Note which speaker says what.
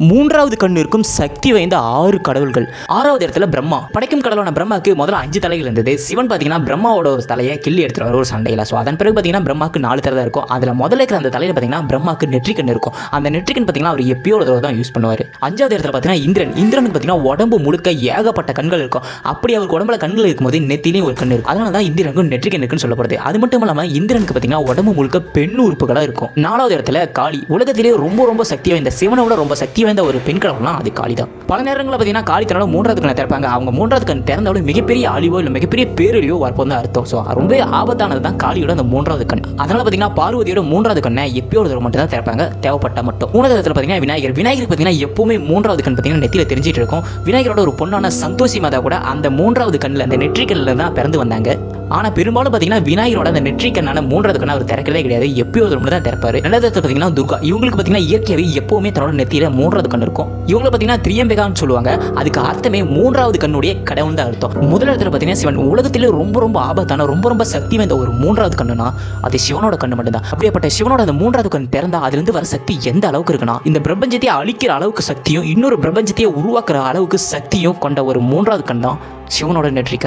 Speaker 1: மூன்றாவது கண்ணு இருக்கும் சக்தி வாய்ந்த 6 கடவுள்கள். 6வது இடத்துல பிரம்மா. படைக்கும் கடவுளான பிரம்மாக்கு முதல்ல 5 தலைகள் இருந்தது. சிவன் பார்த்தீங்கன்னா பிரம்மாவோட ஒரு தலையை கிள்ளி எடுத்துருவார் ஒரு சண்டையில். ஸோ அதன் பிறகு பார்த்தீங்கன்னா பிரம்மாக்கு 4 தலை தான் இருக்கும். அதில் முதல்ல இருக்கிற அந்த தலையில் பார்த்தீங்கன்னா பிரம்மாக்கு நெற்றிக்கண் இருக்கும். அந்த நெற்றிக்கண் பார்த்தீங்கன்னா அவர் எப்பயோ ஒரு தடவை தான் யூஸ் பண்ணுவார். 5வது இடத்துல பார்த்தீங்கன்னா இந்திரன். இந்திரனுக்கு பார்த்தீங்கன்னா உடம்பு முழுக்க ஏகப்பட்ட கண்கள் இருக்கும். அப்படி அவருக்கு உடம்புல கண்கள் இருக்கும்போது நெத்திலையும் ஒரு கண் இருக்கும். அதனால தான் இந்திரனுக்கும் நெற்றிக்கண் இருக்குன்னு சொல்லப்படுது. அது மட்டும் இல்லாமல் இந்திரனுக்கு பார்த்தீங்கன்னா உடம்பு முழுக்க பெண் உறுப்புகளாக இருக்கும். 4வது இடத்துல காளி. உலகத்திலேயே ரொம்ப சக்தி வாய்ந்த சிவனோட ரொம்ப சக்தி வாய்ந்த ஒரு பெண் கடவுள் அது காளி தான். பல நேரங்களில் பார்த்தீங்கன்னா காளி தன்னோட 3வது கண்ணை திறப்பாங்க. அவங்க 3வது கண் திறந்தாலும் மிகப்பெரிய அழிவோ இல்லை மிகப்பெரிய பேரழிவோ வரப்போது தான் அர்த்தம். ஸோ ரொம்ப ஆபத்தானது தான் காளியோட அந்த 3வது கண். அதனால பார்த்தீங்கன்னா பார்வதியோட 3வது கண்ணை எப்பயோ ஒரு மட்டும் தான் திறப்பாங்க, தேவைப்பட்ட மட்டும். 3வது இடத்துல பார்த்தீங்கன்னா விநாயகர். விநாயகர் பார்த்தீங்கன்னா எப்பவுமே 3வது கண் பார்த்தீங்கன்னா நெத்தியில் தெரிஞ்சிட்டு இருக்கும். விநாயகரோட ஒரு பொண்ணான சந்தோஷி மாதா கூட அந்த 3வது கண்ணில் அந்த நெற்றிக்கல்ல தான் பிறந்து வந்தாங்க. ஆனால் பெரும்பாலும் பார்த்தீங்கன்னா விநாயகரோட அந்த நெற்றிக்கண்ணான 3வது கண்ணை அவர் திறக்கிறதே கிடையாது, எப்பயோ ஒரு மட்டும் தான் திறப்பாரு. 2வது இடத்துல பார்த்தீங்கன்னா துர்கா. இவங்களுக்கு பார்த்தீங்கன்னா இயற்கையாகவே எப்பவுமே தன்னோட நெத்தியில 3வது கண் இருக்கும். இவங்களை பார்த்தீங்கன்னா திரியம்பேகான்னு சொல்லுவாங்க. அதுக்கு அர்த்தமே 3வது கண்ணுடைய கடவுள் தான் அர்த்தம். முதல் இடத்துல பார்த்தீங்கன்னா சிவன். உலகத்திலே ரொம்ப ஆபத்தான ரொம்ப சக்தி வாய்ந்த ஒரு 3வது கண்ணுனா அது சிவனோட கண்ணு மட்டும்தான். அப்படியேப்பட்ட சிவனோட அந்த 3வது கண் திறந்தா அதுலேருந்து வர சக்தி எந்த அளவுக்கு இருக்குன்னா இந்த பிரபஞ்சத்தையே அழிக்கிற அளவுக்கு சக்தியும் இன்னொரு பிரபஞ்சத்தையே உருவாக்குற அளவுக்கு சக்தியும் கொண்ட ஒரு 3வது கண் தான் சிவனோட நெற்றிக்கண்.